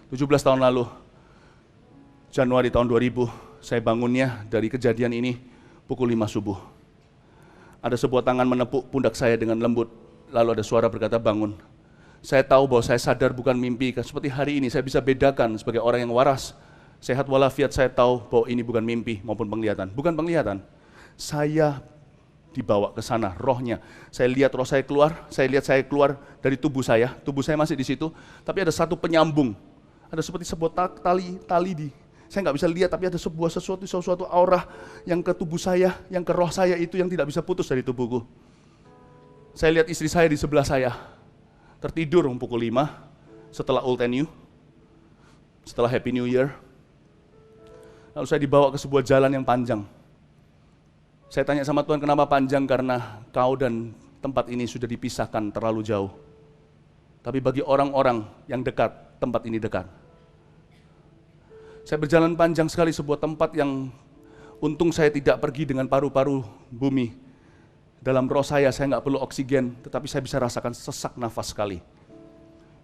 17 tahun lalu, Januari tahun 2000, saya bangunnya dari kejadian ini pukul 5 subuh. Ada sebuah tangan menepuk pundak saya dengan lembut, lalu ada suara berkata, bangun. Saya tahu bahwa saya sadar bukan mimpi, seperti hari ini saya bisa bedakan sebagai orang yang waras, sehat walafiat, saya tahu bahwa ini bukan mimpi maupun penglihatan. Bukan penglihatan, saya dibawa ke sana, rohnya. Saya lihat roh saya keluar, saya lihat saya keluar dari tubuh saya masih di situ, tapi ada satu penyambung, ada seperti sebuah tali di, saya nggak bisa lihat, tapi ada sesuatu aura yang ke tubuh saya, yang ke roh saya itu yang tidak bisa putus dari tubuhku. Saya lihat istri saya di sebelah saya, tertidur pukul 5, setelah Old and New, setelah Happy New Year. Lalu saya dibawa ke sebuah jalan yang panjang. Saya tanya sama Tuhan, kenapa panjang? Karena kau dan tempat ini sudah dipisahkan terlalu jauh. Tapi bagi orang-orang yang dekat, tempat ini dekat. Saya berjalan panjang sekali sebuah tempat yang untung saya tidak pergi dengan paru-paru bumi. Dalam roh saya nggak perlu oksigen, tetapi saya bisa rasakan sesak nafas sekali.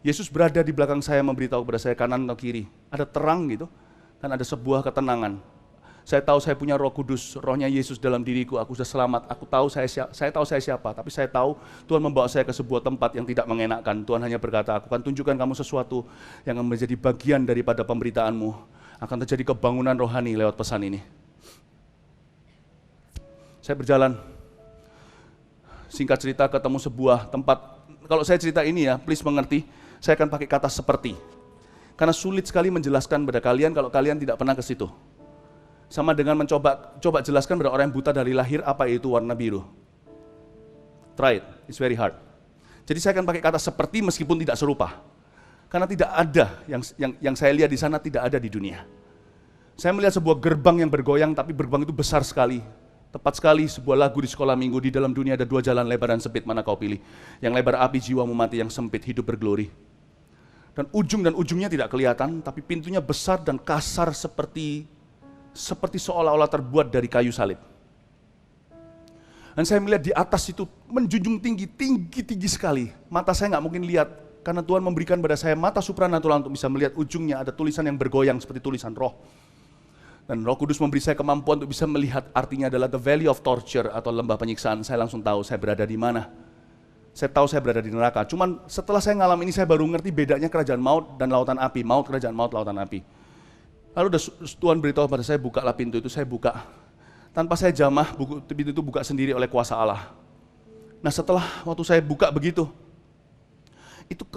Yesus berada di belakang saya memberitahu kepada saya kanan atau kiri. Ada terang gitu, dan ada sebuah ketenangan. Saya tahu saya punya Roh Kudus, rohnya Yesus dalam diriku, aku sudah selamat, aku tahu saya tahu saya siapa, tapi saya tahu Tuhan membawa saya ke sebuah tempat yang tidak mengenakan. Tuhan hanya berkata, aku akan tunjukkan kamu sesuatu yang akan menjadi bagian daripada pemberitaanmu. Akan terjadi kebangunan rohani lewat pesan ini. Saya berjalan, singkat cerita ketemu sebuah tempat, kalau saya cerita ini ya, please mengerti, saya akan pakai kata seperti. Karena sulit sekali menjelaskan pada kalian kalau kalian tidak pernah ke situ. Sama dengan coba jelaskan pada orang yang buta dari lahir apa itu warna biru. Try it, it's very hard. Jadi saya akan pakai kata seperti meskipun tidak serupa. Karena tidak ada yang saya lihat di sana, tidak ada di dunia. Saya melihat sebuah gerbang yang bergoyang, tapi gerbang itu besar sekali. Tepat sekali sebuah lagu di sekolah minggu, di dalam dunia ada dua jalan, lebar dan sempit, mana kau pilih? Yang lebar api jiwamu mati, yang sempit hidup berglori. Dan ujungnya tidak kelihatan, tapi pintunya besar dan kasar seperti seolah-olah terbuat dari kayu salib. Dan saya melihat di atas itu menjunjung tinggi sekali. Mata saya nggak mungkin lihat, karena Tuhan memberikan pada saya mata supranatural untuk bisa melihat ujungnya, ada tulisan yang bergoyang seperti tulisan roh. Dan Roh Kudus memberi saya kemampuan untuk bisa melihat, artinya adalah the valley of torture atau lembah penyiksaan. Saya langsung tahu saya berada di mana. Saya tahu saya berada di neraka. Cuman setelah saya ngalamin ini, saya baru ngerti bedanya kerajaan maut dan lautan api. Maut, kerajaan maut, lautan api. Lalu Tuhan beritahu pada saya, bukalah pintu itu, saya buka. Tanpa saya jamah, pintu itu buka sendiri oleh kuasa Allah. Nah setelah waktu saya buka begitu,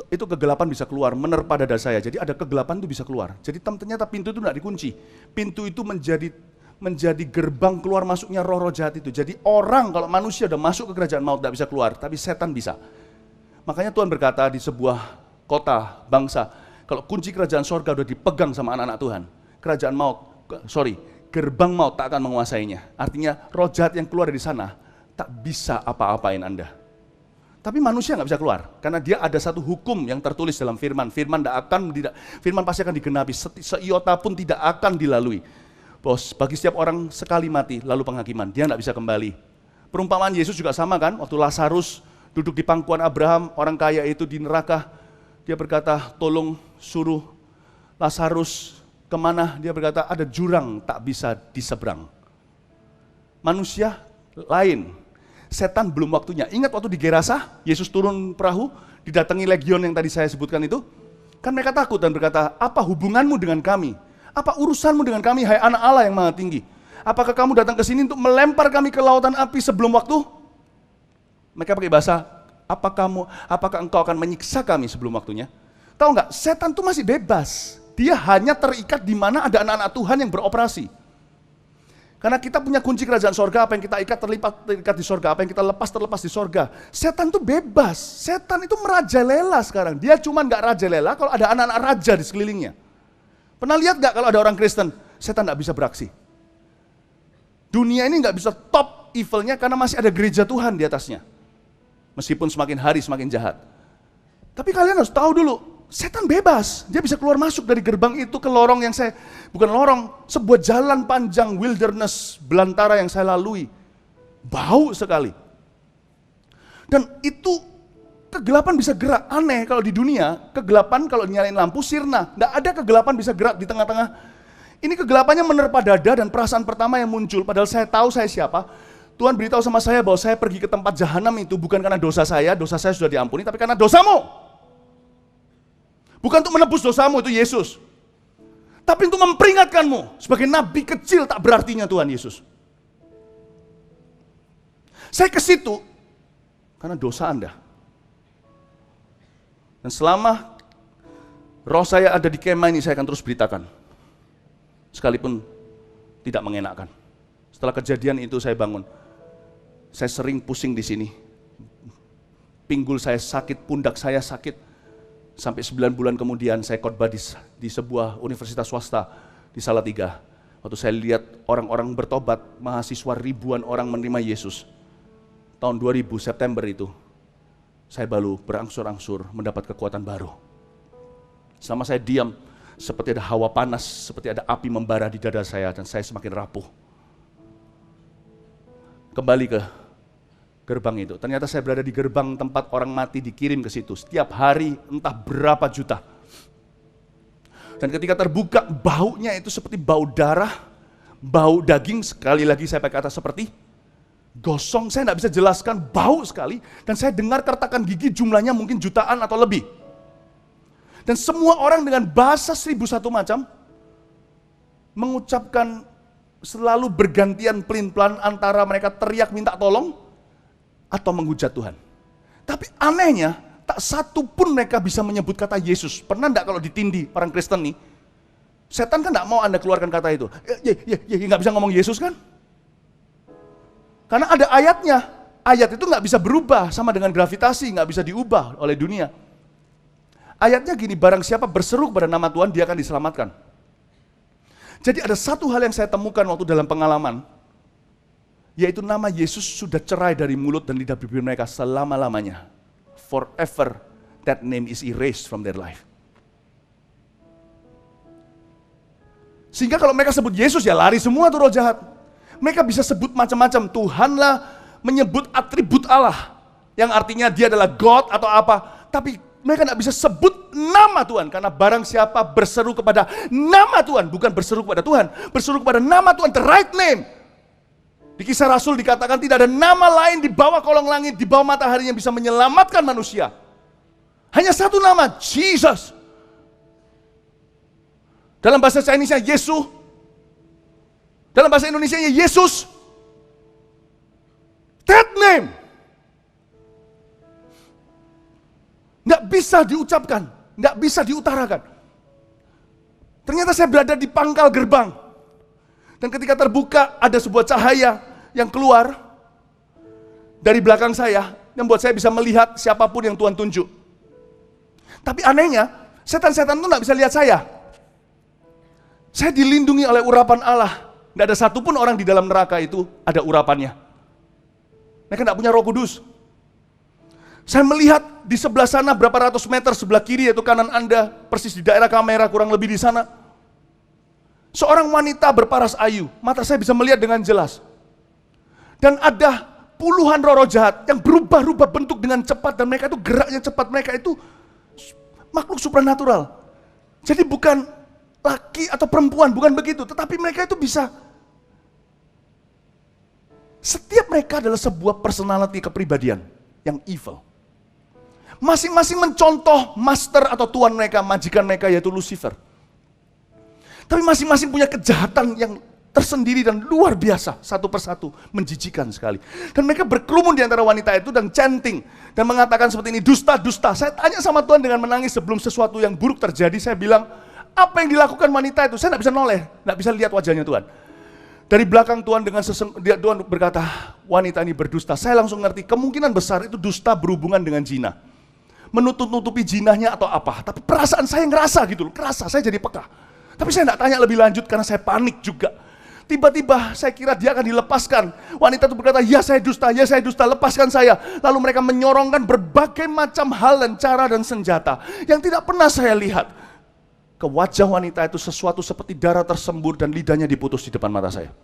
itu kegelapan bisa keluar, menerpa dada saya. Jadi ada kegelapan itu bisa keluar. Jadi ternyata pintu itu tidak dikunci. Pintu itu menjadi gerbang keluar masuknya roh-roh jahat itu. Jadi orang, kalau manusia udah masuk ke kerajaan maut tidak bisa keluar, tapi setan bisa. Makanya Tuhan berkata di sebuah kota, bangsa, kalau kunci kerajaan sorga udah dipegang sama anak-anak Tuhan, gerbang maut tak akan menguasainya. Artinya roh jahat yang keluar dari sana tak bisa apa-apain Anda. Tapi manusia nggak bisa keluar, karena dia ada satu hukum yang tertulis dalam firman. Firman pasti akan digenapi, seiota pun tidak akan dilalui. Bagi setiap orang sekali mati, lalu penghakiman, dia nggak bisa kembali. Perumpamaan Yesus juga sama kan, waktu Lazarus duduk di pangkuan Abraham, orang kaya itu di neraka, dia berkata, tolong suruh Lazarus kemana? Dia berkata, ada jurang tak bisa diseberang. Manusia lain, setan belum waktunya. Ingat waktu di Gerasa, Yesus turun perahu, didatangi legion yang tadi saya sebutkan itu, kan mereka takut dan berkata, apa hubunganmu dengan kami? Apa urusanmu dengan kami, hai anak Allah yang maha tinggi? Apakah kamu datang ke sini untuk melempar kami ke lautan api sebelum waktu? Mereka pakai bahasa, apakah engkau akan menyiksa kami sebelum waktunya? Tahu nggak, setan itu masih bebas. Dia hanya terikat di mana ada anak-anak Tuhan yang beroperasi. Karena kita punya kunci kerajaan sorga, apa yang kita ikat terikat di sorga, apa yang kita lepas terlepas di sorga. Setan itu bebas, setan itu merajalela sekarang. Dia cuma nggak rajalela kalau ada anak-anak raja di sekelilingnya. Pernah lihat nggak kalau ada orang Kristen, setan nggak bisa beraksi. Dunia ini nggak bisa top evilnya karena masih ada gereja Tuhan di atasnya. Meskipun semakin hari semakin jahat. Tapi kalian harus tahu dulu, setan bebas. Dia bisa keluar masuk dari gerbang itu ke lorong yang bukan lorong, sebuah jalan panjang wilderness belantara yang saya lalui. Bau sekali. Dan itu Kegelapan bisa gerak, aneh kalau di dunia, kegelapan kalau nyalain lampu sirna. Nggak ada kegelapan bisa gerak di tengah-tengah. Ini kegelapannya menerpa dada dan perasaan pertama yang muncul, padahal saya tahu saya siapa. Tuhan beritahu sama saya bahwa saya pergi ke tempat jahanam itu bukan karena dosa saya sudah diampuni, tapi karena dosamu. Bukan untuk menebus dosamu, itu Yesus. Tapi untuk memperingatkanmu, sebagai nabi kecil tak berartinya Tuhan Yesus. Saya ke situ karena dosa Anda. Dan selama roh saya ada di kemah ini, saya akan terus beritakan. Sekalipun tidak mengenakkan. Setelah kejadian itu saya bangun. Saya sering pusing di sini. Pinggul saya sakit, pundak saya sakit. Sampai 9 bulan kemudian saya khotbah di sebuah universitas swasta di Salatiga. Waktu saya lihat orang-orang bertobat, mahasiswa ribuan orang menerima Yesus. Tahun 2000 September itu, saya baru berangsur-angsur mendapat kekuatan baru. Selama saya diam, seperti ada hawa panas, seperti ada api membara di dada saya, dan saya semakin rapuh. Kembali ke gerbang itu. Ternyata saya berada di gerbang tempat orang mati dikirim ke situ. Setiap hari entah berapa juta. Dan ketika terbuka, baunya itu seperti bau darah, bau daging, sekali lagi saya pakai kata seperti gosong, saya tidak bisa jelaskan, bau sekali. Dan saya dengar kertakan gigi jumlahnya mungkin jutaan atau lebih. Dan semua orang dengan bahasa 1001 macam mengucapkan selalu bergantian pelin-pelan antara mereka teriak minta tolong atau menghujat Tuhan. Tapi anehnya, tak satu pun mereka bisa menyebut kata Yesus. Pernah enggak kalau ditindih orang Kristen nih, setan kan enggak mau Anda keluarkan kata itu. Enggak bisa ngomong Yesus kan? Karena ada ayatnya. Ayat itu nggak bisa berubah, sama dengan gravitasi, nggak bisa diubah oleh dunia. Ayatnya gini, barang siapa berseru kepada nama Tuhan, dia akan diselamatkan. Jadi ada satu hal yang saya temukan waktu dalam pengalaman, yaitu nama Yesus sudah cerai dari mulut dan lidah bibir mereka selama-lamanya. Forever that name is erased from their life. Sehingga kalau mereka sebut Yesus, ya lari semua tuh roh jahat. Mereka bisa sebut macam-macam. Tuhanlah menyebut atribut Allah, yang artinya dia adalah God atau apa. Tapi mereka tidak bisa sebut nama Tuhan, karena barang siapa berseru kepada nama Tuhan, bukan berseru kepada Tuhan, berseru kepada nama Tuhan, the right name. Di Kisah Rasul dikatakan tidak ada nama lain di bawah kolong langit, di bawah matahari yang bisa menyelamatkan manusia. Hanya satu nama, Jesus. Dalam bahasa Chinese-nya Yesus. Dalam bahasa Indonesia-nya Yesus. That name. Nggak bisa diucapkan, nggak bisa diutarakan. Ternyata saya berada di pangkal gerbang. Dan ketika terbuka, ada sebuah cahaya yang keluar dari belakang saya, yang membuat saya bisa melihat siapapun yang Tuhan tunjuk. Tapi anehnya, setan-setan itu nggak bisa lihat saya. Saya dilindungi oleh urapan Allah. Nggak ada satupun orang di dalam neraka itu ada urapannya. Mereka nggak punya Roh Kudus. Saya melihat di sebelah sana berapa ratus meter sebelah kiri, yaitu kanan Anda, persis di daerah kamera kurang lebih di sana. Seorang wanita berparas ayu, mata saya bisa melihat dengan jelas. Dan ada puluhan roh jahat yang berubah-ubah bentuk dengan cepat, dan mereka itu geraknya cepat, mereka itu makhluk supranatural. Jadi bukan laki atau perempuan, bukan begitu, tetapi mereka itu bisa. Setiap mereka adalah sebuah personality, kepribadian yang evil. Masing-masing mencontoh master atau tuan mereka, majikan mereka, yaitu Lucifer. Tapi masing-masing punya kejahatan yang tersendiri dan luar biasa, satu persatu, menjijikan sekali. Dan mereka berkerumun di antara wanita itu dan chanting, dan mengatakan seperti ini, dusta, dusta. Saya tanya sama Tuhan dengan menangis sebelum sesuatu yang buruk terjadi. Saya bilang, apa yang dilakukan wanita itu? Saya tidak bisa noleh, tidak bisa lihat wajahnya Tuhan. Dari belakang Tuhan Tuhan berkata, wanita ini berdusta. Saya langsung ngerti, kemungkinan besar itu dusta berhubungan dengan zina. Menutup-nutupi jinahnya atau apa. Tapi perasaan saya ngerasa gitu loh, kerasa, saya jadi peka. Tapi saya tidak tanya lebih lanjut karena saya panik juga. Tiba-tiba saya kira dia akan dilepaskan. Wanita itu berkata, ya saya dusta, lepaskan saya. Lalu mereka menyorongkan berbagai macam hal dan cara dan senjata yang tidak pernah saya lihat. Ke wajah wanita itu sesuatu seperti darah tersembur dan lidahnya diputus di depan mata saya.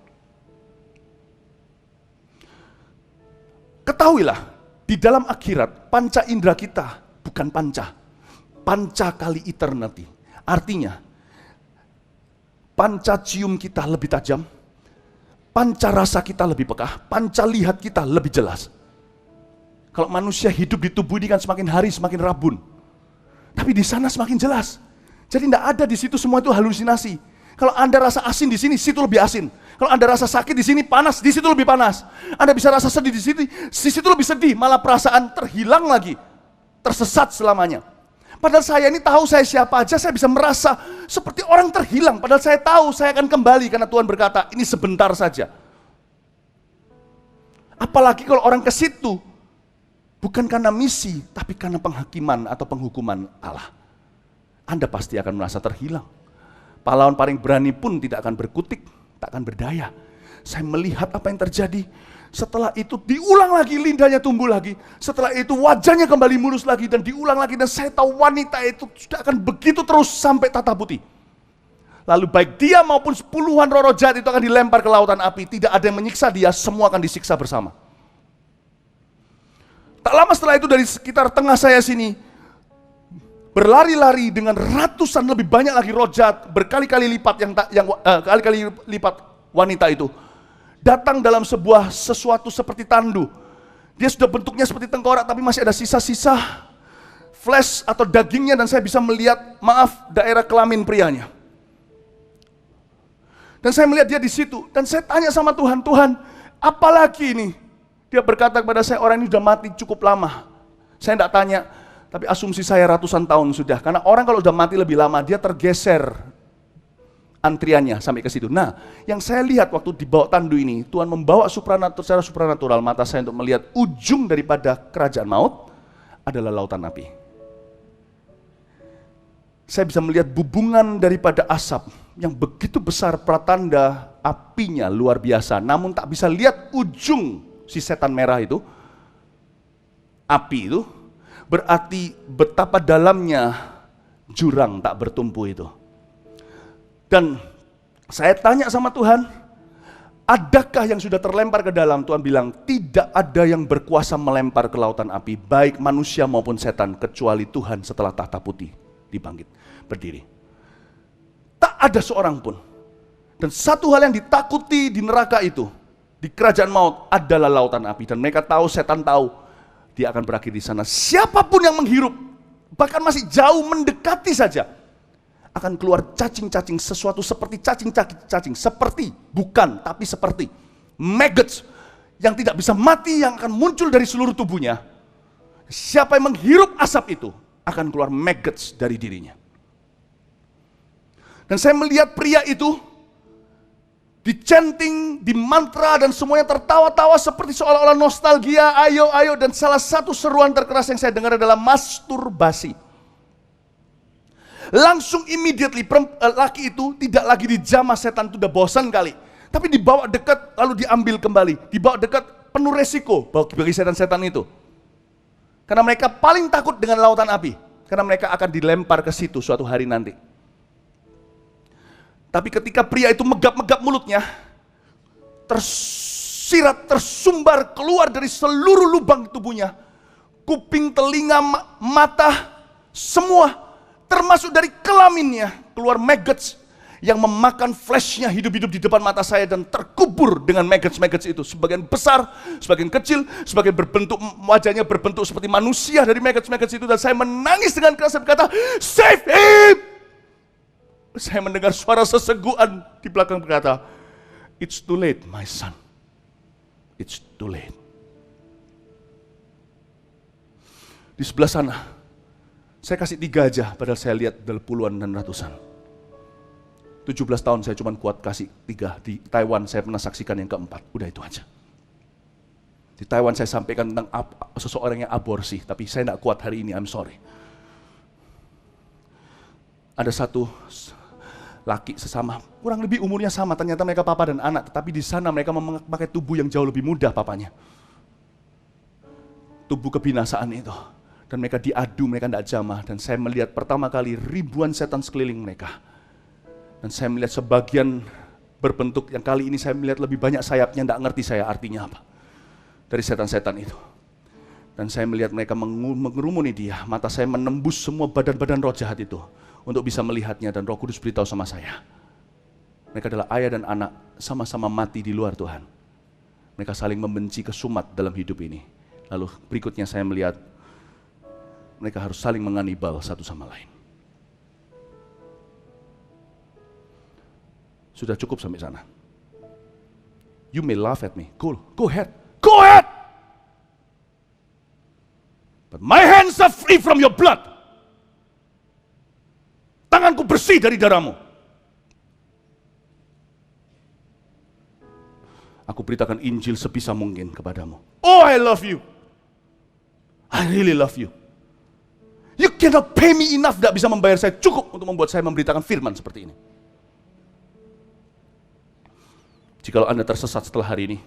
Ketahuilah, di dalam akhirat, panca indera kita bukan panca kali eternity. Artinya, panca cium kita lebih tajam, panca rasa kita lebih peka, panca lihat kita lebih jelas. Kalau manusia hidup di tubuh ini kan semakin hari semakin rabun. Tapi di sana semakin jelas. Jadi tidak ada di situ semua itu halusinasi. Kalau Anda rasa asin di sini, situ lebih asin. Kalau Anda rasa sakit di sini, panas, di situ lebih panas. Anda bisa rasa sedih di situ lebih sedih. Malah perasaan terhilang lagi. Tersesat selamanya. Padahal saya ini tahu saya siapa aja, saya bisa merasa seperti orang terhilang. Padahal saya tahu saya akan kembali karena Tuhan berkata, ini sebentar saja. Apalagi kalau orang ke situ, bukan karena misi, tapi karena penghakiman atau penghukuman Allah. Anda pasti akan merasa terhilang. Pahlawan paling berani pun tidak akan berkutik, tak akan berdaya. Saya melihat apa yang terjadi. Setelah itu diulang lagi, lindahnya tumbuh lagi. Setelah itu wajahnya kembali mulus lagi dan diulang lagi. Dan saya tahu wanita itu sudah akan begitu terus sampai tata putih. Lalu baik dia maupun puluhan roh jahat itu akan dilempar ke lautan api. Tidak ada yang menyiksa dia, semua akan disiksa bersama. Tak lama setelah itu dari sekitar tengah saya sini, berlari-lari dengan ratusan lebih banyak lagi roh jahat, berkali-kali lipat kali-kali lipat wanita itu. Datang dalam sesuatu seperti tandu. Dia sudah bentuknya seperti tengkorak tapi masih ada sisa-sisa flesh atau dagingnya dan saya bisa melihat, daerah kelamin prianya. Dan saya melihat dia di situ dan saya tanya sama Tuhan, Tuhan, apalagi ini? Dia berkata kepada saya, orang ini sudah mati cukup lama. Saya tidak tanya, tapi asumsi saya ratusan tahun sudah. Karena orang kalau sudah mati lebih lama, dia tergeser antriannya sampai ke situ. Nah, yang saya lihat waktu dibawa tandu ini, Tuhan membawa secara supranatural mata saya untuk melihat ujung daripada kerajaan maut adalah lautan api. Saya bisa melihat bubungan daripada asap yang begitu besar, pratanda apinya luar biasa. Namun tak bisa lihat ujung si setan merah itu, api itu, berarti betapa dalamnya jurang tak bertumpu itu. Dan saya tanya sama Tuhan, adakah yang sudah terlempar ke dalam? Tuhan bilang, tidak ada yang berkuasa melempar ke lautan api, baik manusia maupun setan, kecuali Tuhan setelah tahta putih dibangkit, berdiri. Tak ada seorang pun. Dan satu hal yang ditakuti di neraka itu, di kerajaan maut adalah lautan api. Dan mereka tahu, setan tahu, dia akan berakhir di sana. Siapapun yang menghirup, bahkan masih jauh mendekati saja, akan keluar cacing-cacing, sesuatu seperti cacing-cacing. Seperti, bukan, tapi seperti. Maggots, yang tidak bisa mati, yang akan muncul dari seluruh tubuhnya. Siapa yang menghirup asap itu, akan keluar maggots dari dirinya. Dan saya melihat pria itu, dicenting, di mantra dan semuanya tertawa-tawa seperti seolah-olah nostalgia, ayo, ayo. Dan salah satu seruan terkeras yang saya dengar adalah masturbasi. Langsung immediately laki itu tidak lagi dijamah, setan itu udah bosan kali. Tapi dibawa dekat lalu diambil kembali. Dibawa dekat penuh resiko bagi setan-setan itu. Karena mereka paling takut dengan lautan api. Karena mereka akan dilempar ke situ suatu hari nanti. Tapi ketika pria itu megap-megap mulutnya, tersirat, tersumbar keluar dari seluruh lubang tubuhnya, kuping, telinga, mata, semua, termasuk dari kelaminnya, keluar maggots yang memakan fleshnya hidup-hidup di depan mata saya dan terkubur dengan maggots-maggots itu. Sebagian besar, sebagian kecil, sebagian berbentuk, wajahnya berbentuk seperti manusia dari maggots-maggots itu. Dan saya menangis dengan keras dan berkata, save him! Saya mendengar suara seseguan di belakang berkata, it's too late my son, it's too late. Di sebelah sana, saya kasih 3 aja, padahal saya lihat dari puluhan dan ratusan. 17 tahun saya cuma kuat kasih 3, di Taiwan saya pernah saksikan yang keempat, udah itu aja. Di Taiwan saya sampaikan tentang seseorang yang aborsi, tapi saya tidak kuat hari ini, I'm sorry. Ada satu laki sesama, kurang lebih umurnya sama, ternyata mereka papa dan anak, tetapi di sana mereka memakai tubuh yang jauh lebih mudah papanya. Tubuh kebinasaan itu. Dan mereka diadu, mereka tidak jamah. Dan saya melihat pertama kali ribuan setan sekeliling mereka. Dan saya melihat sebagian berbentuk, yang kali ini saya melihat lebih banyak sayapnya, tidak ngerti saya artinya apa. Dari setan-setan itu. Dan saya melihat mereka mengerumuni dia. Mata saya menembus semua badan-badan roh jahat itu untuk bisa melihatnya, dan Roh Kudus beritahu sama saya, mereka adalah ayah dan anak, sama-sama mati di luar Tuhan. Mereka saling membenci kesumat dalam hidup ini. Lalu berikutnya saya melihat mereka harus saling menganibal satu sama lain. Sudah cukup sampai sana. You may laugh at me. Cool. Go ahead. Go ahead. But my hands are free from your blood. Tanganku bersih dari darahmu. Aku beritakan Injil sebisa mungkin kepadamu. Oh, I love you. I really love you. You cannot pay me enough, tidak bisa membayar saya cukup untuk membuat saya memberitakan firman seperti ini. Jikalau Anda tersesat setelah hari ini,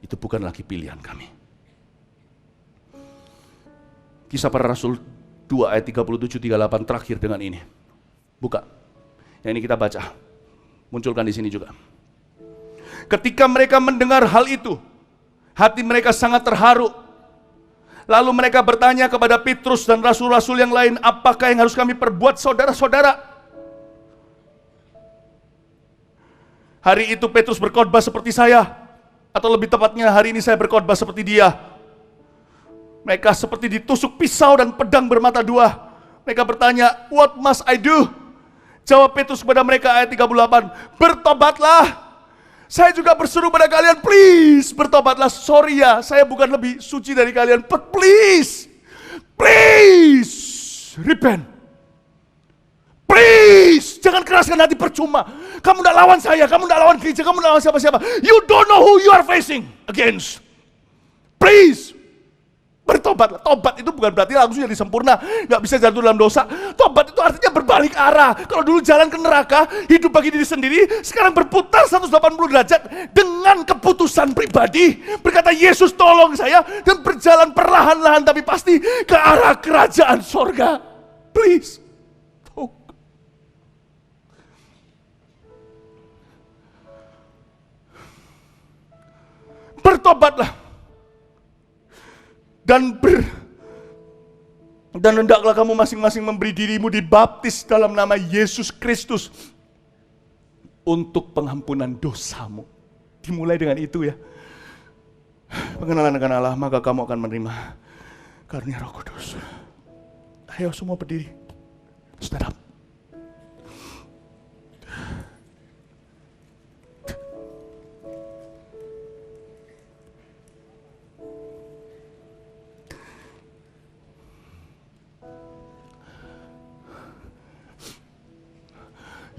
itu bukan lagi pilihan kami. Kisah Para Rasul 2 ayat 37-38 terakhir dengan ini. Buka. Yang ini kita baca. Munculkan di sini juga. Ketika mereka mendengar hal itu, hati mereka sangat terharu. Lalu mereka bertanya kepada Petrus dan rasul-rasul yang lain, apakah yang harus kami perbuat, saudara-saudara? Hari itu Petrus berkhotbah seperti saya, atau lebih tepatnya hari ini saya berkhotbah seperti dia. Mereka seperti ditusuk pisau dan pedang bermata dua. Mereka bertanya, what must I do? Jawab Petrus kepada mereka ayat 38, bertobatlah. Saya juga berseru pada kalian, please bertobatlah. Sorry ya, saya bukan lebih suci dari kalian, but please repent. Please, jangan keraskan hati percuma. Kamu tidak lawan saya, kamu tidak lawan gereja, kamu tidak lawan siapa-siapa. You don't know who you are facing against. Please, bertobatlah. Tobat itu bukan berarti langsung jadi sempurna, nggak bisa jatuh dalam dosa. Tobat itu artinya berbalik arah. Kalau dulu jalan ke neraka, hidup bagi diri sendiri, sekarang berputar 180 derajat dengan keputusan pribadi. Berkata, Yesus tolong saya, dan berjalan perlahan-lahan tapi pasti ke arah kerajaan sorga. Please. Bertobatlah. Dan hendaklah kamu masing-masing memberi dirimu dibaptis dalam nama Yesus Kristus untuk pengampunan dosamu. Dimulai dengan itu ya. Pengenalan akan Allah, maka kamu akan menerima karunia Roh Kudus. Ayo semua berdiri. Stand up.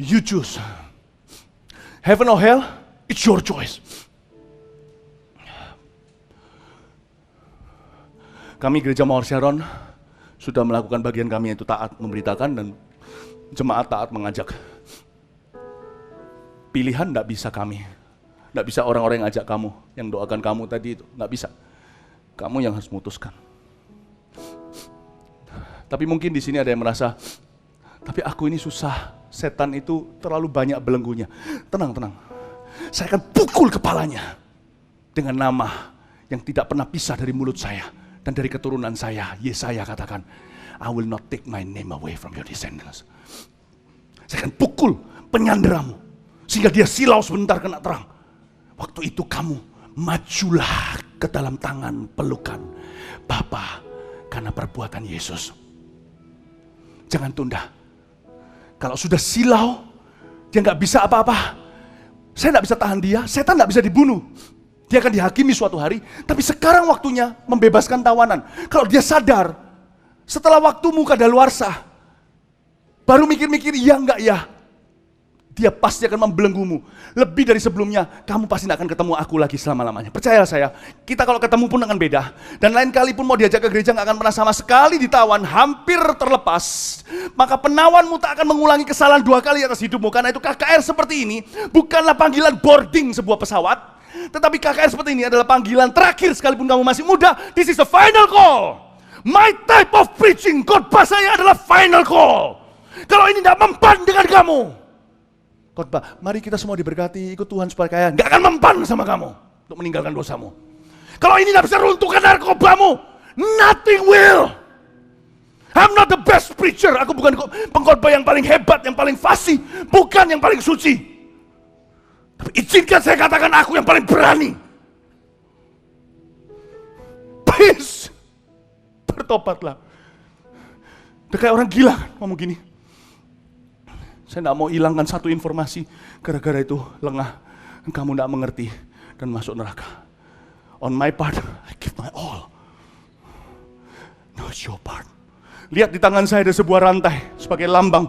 You choose. Heaven or hell, it's your choice. Kami Gereja Mawar Sharon sudah melakukan bagian kami, yaitu taat memberitakan, dan jemaat taat mengajak. Pilihan tidak bisa kami. Tidak bisa orang-orang yang ajak kamu, yang doakan kamu tadi itu. Tidak bisa. Kamu yang harus memutuskan. Tapi mungkin di sini ada yang merasa, tapi aku ini susah. Setan itu terlalu banyak belenggunya. Tenang. Saya akan pukul kepalanya dengan nama yang tidak pernah pisah dari mulut saya dan dari keturunan saya. Yesaya katakan, I will not take my name away from your descendants. Saya akan pukul penyanderamu sehingga dia silau sebentar kena terang. Waktu itu kamu majulah ke dalam tangan pelukan Bapa karena perbuatan Yesus. Jangan tunda. Kalau sudah silau, dia nggak bisa apa-apa. Saya nggak bisa tahan dia, setan nggak bisa dibunuh. Dia akan dihakimi suatu hari, tapi sekarang waktunya membebaskan tawanan. Kalau dia sadar, setelah waktumu kadaluarsa, baru mikir-mikir iya nggak ya, dia pasti akan membelenggumu. Lebih dari sebelumnya, kamu pasti tidak akan ketemu aku lagi selama-lamanya. Percayalah saya, kita kalau ketemu pun akan beda. Dan lain kali pun mau diajak ke gereja nggak akan pernah sama sekali ditawan, hampir terlepas. Maka penawanmu tak akan mengulangi kesalahan 2 kali atas hidupmu. Karena itu KKR seperti ini bukanlah panggilan boarding sebuah pesawat, tetapi KKR seperti ini adalah panggilan terakhir sekalipun kamu masih muda. This is the final call. My type of preaching, khotbah saya adalah final call. Kalau ini tidak mempan dengan kamu, khotbah, mari kita semua diberkati, ikut Tuhan supaya kaya, nggak akan mempan sama kamu untuk meninggalkan dosamu. Kalau ini tidak bisa runtuhkan narkobamu, nothing will. I'm not the best preacher. Aku bukan pengkhotbah yang paling hebat, yang paling fasih, bukan yang paling suci. Tapi izinkan saya katakan aku yang paling berani. Please, bertobatlah. Udah kayak orang gila kan ngomong gini. Saya tidak mau hilangkan satu informasi, gara-gara itu lengah, kamu tidak mengerti dan masuk neraka. On my part, I give my all. No, it's your part. Lihat di tangan saya ada sebuah rantai sebagai lambang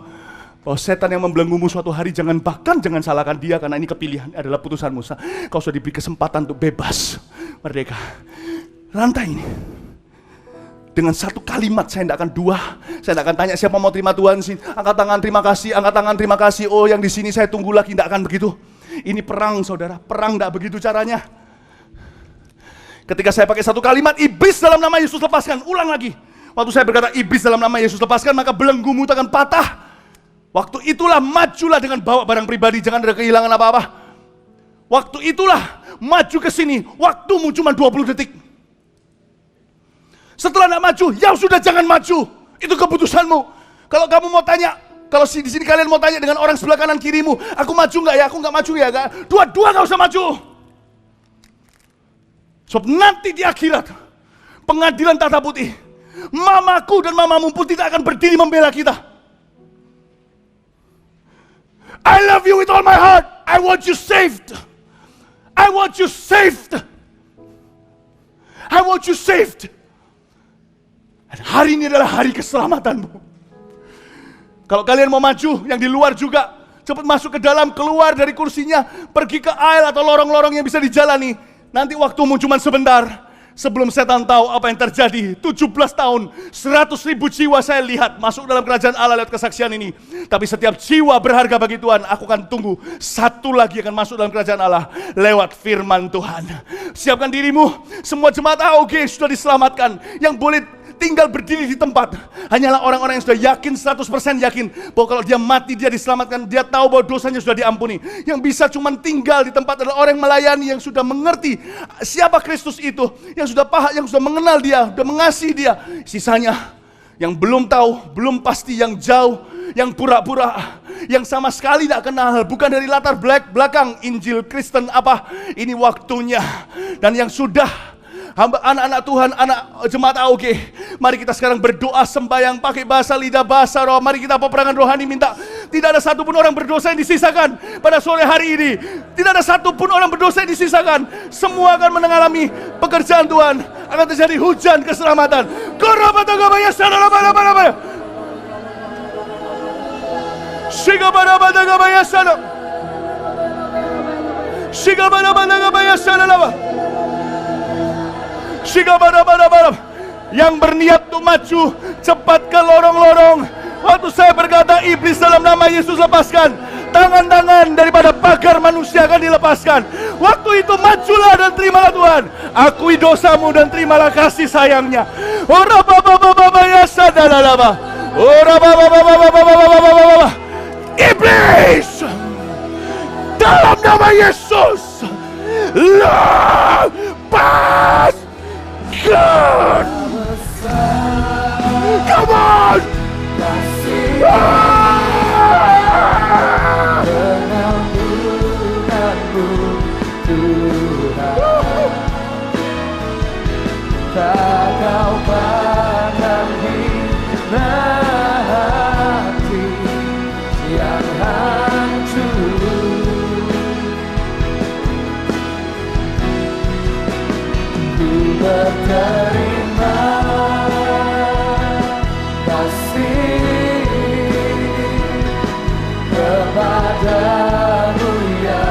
bahwa setan yang membelenggumu suatu hari jangan salahkan dia, karena ini kepilihan, adalah putusanmu. Kau sudah diberi kesempatan untuk bebas, merdeka. Rantai ini dengan satu kalimat, saya tidak akan dua, saya tidak akan tanya siapa mau terima Tuhan sih, angkat tangan terima kasih, angkat tangan terima kasih. Oh yang di sini saya tunggu lagi, tidak akan begitu. Ini perang saudara, perang tidak begitu caranya. Ketika saya pakai satu kalimat, iblis dalam nama Yesus lepaskan, ulang lagi. Waktu saya berkata iblis dalam nama Yesus lepaskan, maka belenggumu akan patah. Waktu itulah majulah dengan bawa barang pribadi, jangan ada kehilangan apa-apa. Waktu itulah maju ke sini, waktumu cuma 20 detik. Setelah tidak maju, ya sudah jangan maju. Itu keputusanmu. Kalau kamu mau tanya, kalau di sini kalian mau tanya dengan orang sebelah kanan kirimu, aku maju nggak ya? Aku nggak maju ya? Dua-dua nggak usah maju. Sebab nanti di akhirat, pengadilan tata putih, mamaku dan mamamu pun tidak akan berdiri membela kita. I love you with all my heart. I want you saved. I want you saved. I want you saved. Dan hari ini adalah hari keselamatanmu. Kalau kalian mau maju, yang di luar juga cepat masuk ke dalam, keluar dari kursinya, pergi ke aisle atau lorong-lorong yang bisa dijalani. Nanti waktumu cuma sebentar. Sebelum setan tahu apa yang terjadi, 17 tahun, 100.000 jiwa saya lihat masuk dalam kerajaan Allah lewat kesaksian ini. Tapi setiap jiwa berharga bagi Tuhan. Aku akan tunggu satu lagi akan masuk dalam kerajaan Allah lewat firman Tuhan. Siapkan dirimu. Semua jemaat AOG sudah diselamatkan. Yang boleh tinggal berdiri di tempat hanyalah orang-orang yang sudah yakin, 100% yakin bahwa kalau dia mati dia diselamatkan, dia tahu bahwa dosanya sudah diampuni. Yang bisa cuma tinggal di tempat adalah orang yang melayani, yang sudah mengerti siapa Kristus itu, yang sudah paham, yang sudah mengenal dia, sudah mengasihi dia. Sisanya yang belum tahu, belum pasti, yang jauh, yang pura-pura, yang sama sekali tidak kenal, bukan dari latar belakang Injil Kristen apa, ini waktunya. Dan yang sudah hamba, anak-anak Tuhan, anak jemaat AOG, mari kita sekarang berdoa sembahyang pakai bahasa lidah, bahasa roh. Mari kita peperangan rohani, minta tidak ada satupun orang berdosa yang disisakan pada sore hari ini. Tidak ada satupun orang berdosa yang disisakan. Semua akan mengalami pekerjaan Tuhan. Akan terjadi hujan keselamatan. Korabatagamaya saralabalabaya. Shigabarabatagamaya salam. Shigabarabatagamaya salalaba. Yang berniat untuk maju cepat ke lorong-lorong. Waktu saya berkata iblis dalam nama Yesus lepaskan, tangan-tangan daripada pagar manusia akan dilepaskan. Waktu itu majulah dan terimalah Tuhan. Akui dosamu dan terimalah kasih sayangnya. Ora baba baba ya sadalalaba. Ora baba baba baba. Iblis dalam nama Yesus lepas. God! Come on! Tak kau pandang hina hati yang hancur. Berterima kasih kepadamu ya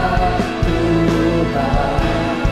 Tuhan.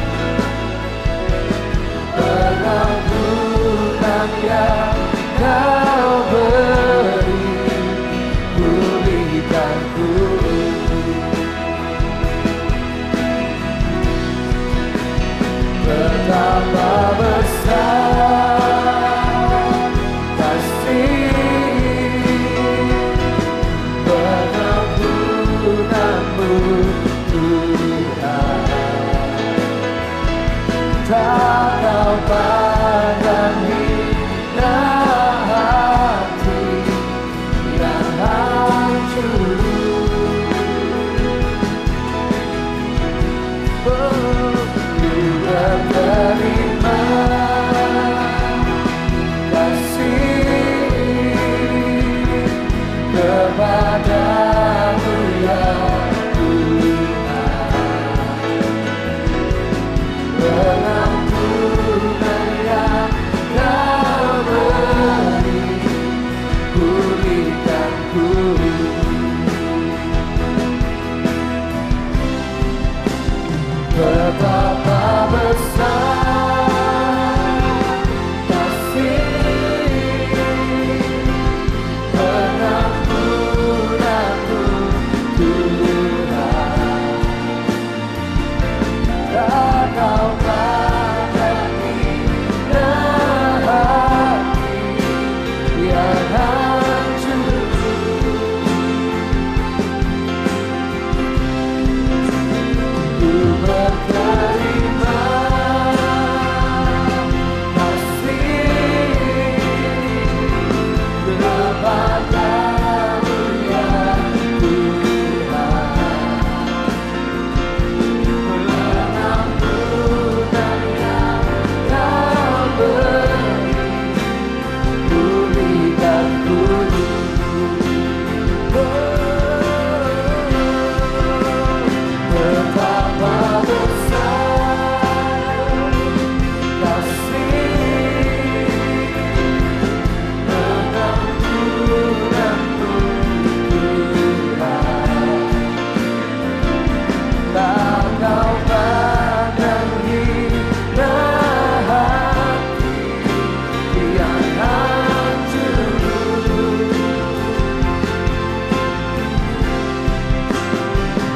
kau pandang hina hati yang hancur. Ku berterima kasih kepadamu ya pengampunan yang kau beri, pulihkan ku. Betapa besar kasih pengampunanmu Tuhan. Tak kau pandang hina hati yang hancur. Ku berterima kasih kepadamu ya Tuhan. Pengampunan yang kau beri, pulihkan ku. Betapa besar kasih pengampunanmu Tuhan. Tak kau pandang hina hati yang hancur.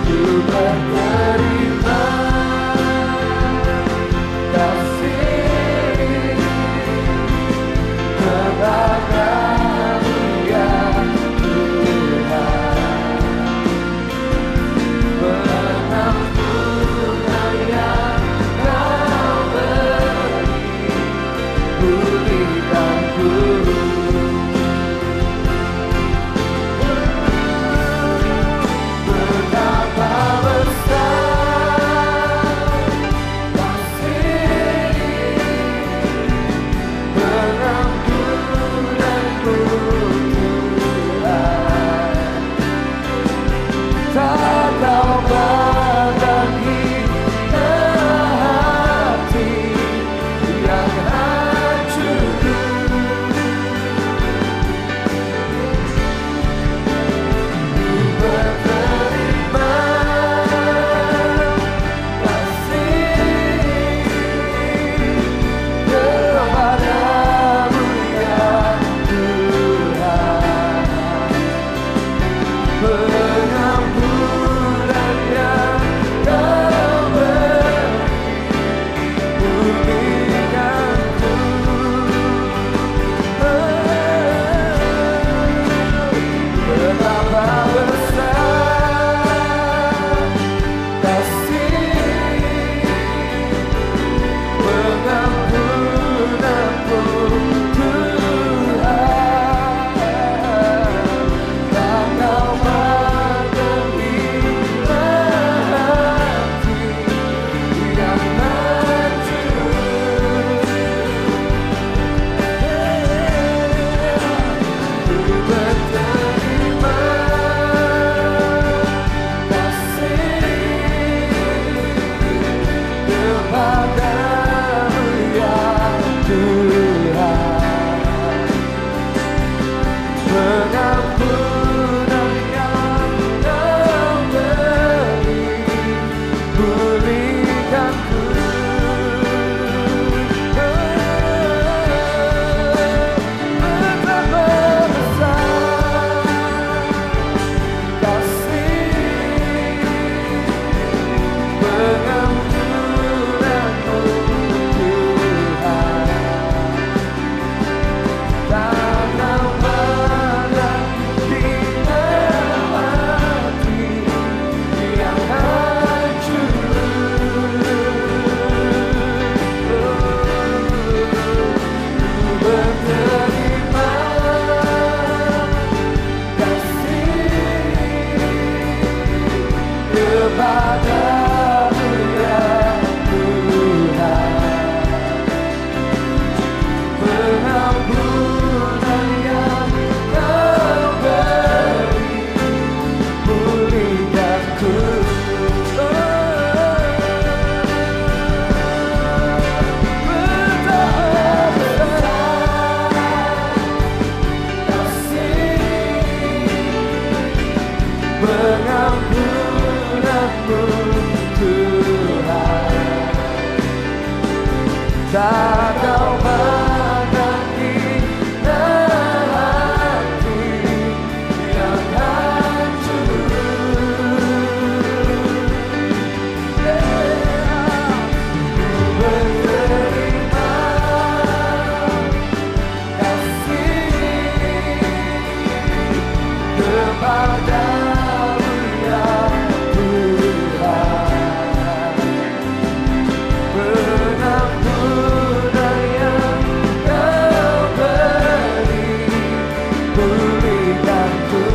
Ku berterima kasih kepadamu ya Tuhan. Pengampunan yang kau beri, pulihkan ku. Betapa besar kasih pengampunanmu Tuhan. Tak kau pandang hina hati yang hancur. Ku berterima kasih kepadamu ya Tuhan. Pengampunan yang kau beri, pulihkan ku. Betapa besar kasih pengampunanmu Tuhan. Tak kau pandang hina hati yang hancur. Ku berterima kasih kepadamu ya Tuhan. Pengampunan yang kau beri, pulihkan ku. Betapa besar kasih pengampunanmu Tak kau pandang indah hati yang hancur. Berterima kasih kepadamu ya Tuhan. Pengampunan yang kau beri, pulihkanku.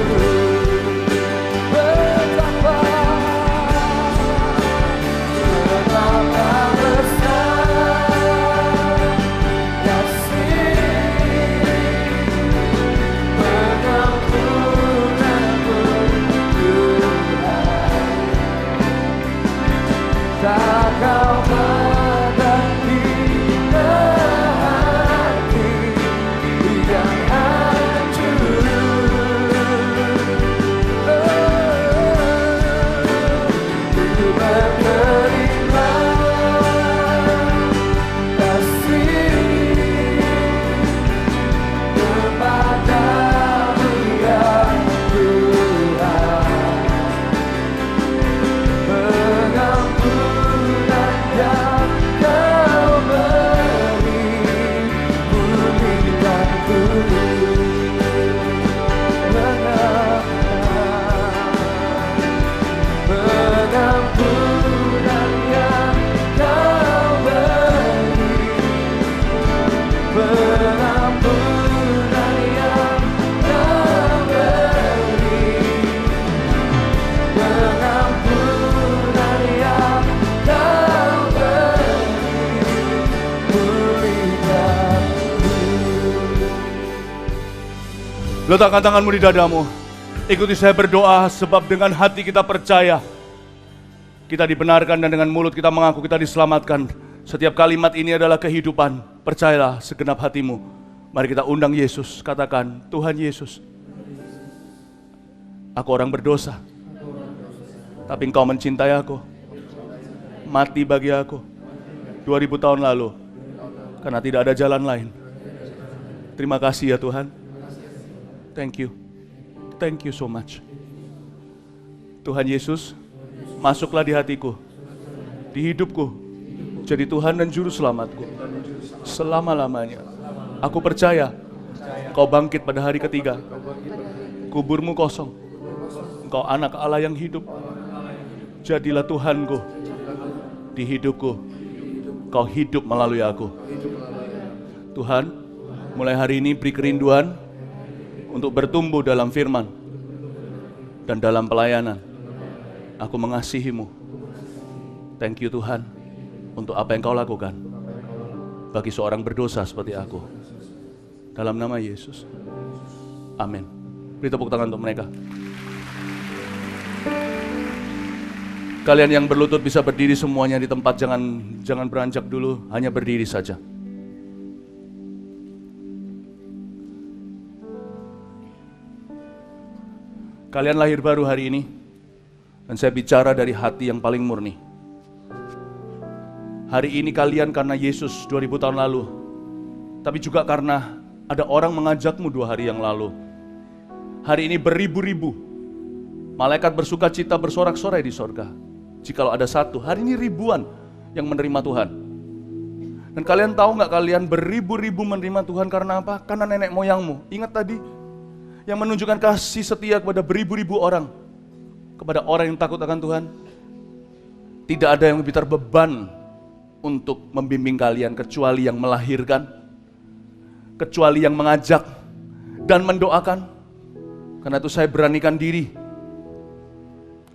Betapa besar kasih pengampunanmu Tuhan. Tak kau pandang indah hati yang hancur. Ku berterima kasih kepadamu ya Tuhan. Pengampunan yang kau beri, pulihkanku. Pengampunan yang kau beri, pengampunan yang kau beri, pengampunan yang kau beri, pulihkanku. Letakkan tanganmu di dadamu. Ikuti saya berdoa, sebab dengan hati kita percaya kita dibenarkan dan dengan mulut kita mengaku kita diselamatkan. Setiap kalimat ini adalah kehidupan. Percayalah segenap hatimu. Mari kita undang Yesus. Katakan, Tuhan Yesus, aku orang berdosa, tapi Engkau mencintai aku, mati bagi aku 2000 tahun lalu, karena tidak ada jalan lain. Terima kasih ya Tuhan. Thank you. Thank you so much. Tuhan Yesus, masuklah di hatiku, di hidupku, jadi Tuhan dan Juru Selamatku selama-lamanya. Aku percaya Engkau bangkit pada hari ketiga. Kuburmu kosong. Engkau anak Allah yang hidup. Jadilah Tuhanku di hidupku. Engkau hidup melalui aku. Tuhan, mulai hari ini beri kerinduan untuk bertumbuh dalam firman dan dalam pelayanan. Aku mengasihimu. Thank you Tuhan untuk apa yang Kau lakukan bagi seorang berdosa seperti aku. Dalam nama Yesus. Amin. Beri tepuk tangan untuk mereka. Kalian yang berlutut bisa berdiri semuanya di tempat, jangan beranjak dulu, hanya berdiri saja. Kalian lahir baru hari ini, dan saya bicara dari hati yang paling murni. Hari ini kalian karena Yesus 2000 tahun lalu, tapi juga karena ada orang mengajakmu 2 hari yang lalu. Hari ini beribu-ribu malaikat bersuka cita bersorak-sorai di sorga. Jikalau ada satu, hari ini ribuan yang menerima Tuhan. Dan kalian tahu nggak, kalian beribu-ribu menerima Tuhan karena apa? Karena nenek moyangmu. Ingat tadi, yang menunjukkan kasih setia kepada beribu-ribu orang, kepada orang yang takut akan Tuhan. Tidak ada yang lebih terbeban untuk membimbing kalian kecuali yang melahirkan, kecuali yang mengajak dan mendoakan. Karena itu saya beranikan diri